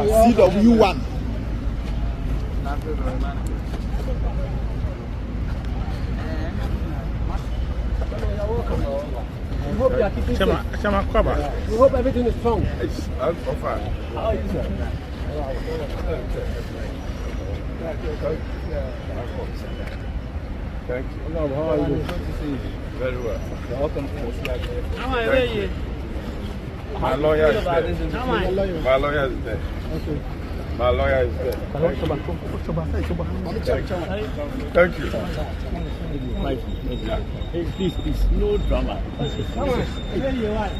CW1. We hope you are keeping safe. We hope everything is strong. I'm fine. How are you, sir? Thank you. How are you? Good to see you. Very well. Welcome to the CID. Thank you. My lawyer is there. My lawyer is there. Okay. My lawyer is there. Thank you. Please, no drama. Come on. Here you are.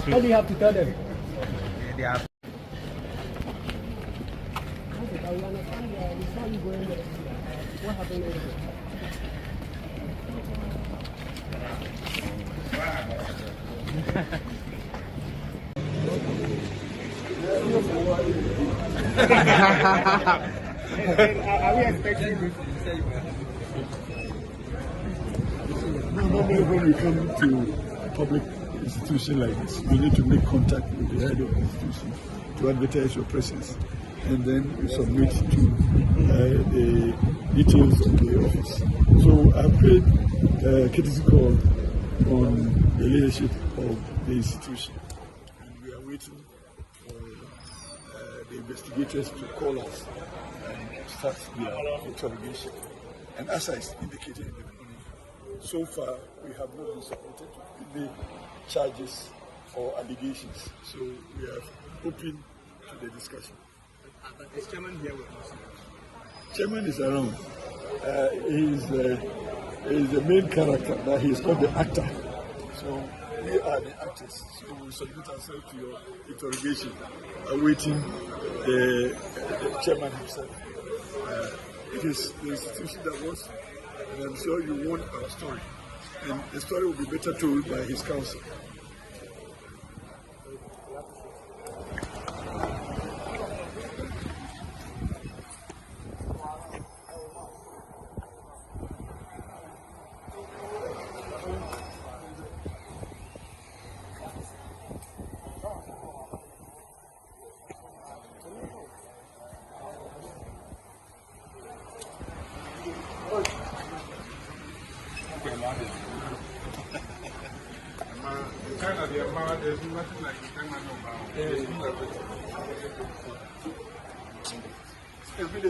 What do you have to tell them? They have. What happened later? Are we expecting this? Normally when we come to a public institution like this, you need to make contact with the head of the institution to advertise your presence, and then you submit to the details of the office. So I've paid courtesy call on the leadership of the institution, and we are waiting for the investigators to call us and start their interrogation. And as I indicated in the beginning, so far we have not been submitted to any charges or allegations. So we are open to the discussion. Is Chairman here with us? Chairman is around. He is the main character. Now he is called the actor. So we are the actors. So we submit ourselves to your interrogation, awaiting the chairman himself. It is the institution that wants, and I'm sure you want our story. And the story will be better told by his counsel. There's nothing like the Chairman of Every day,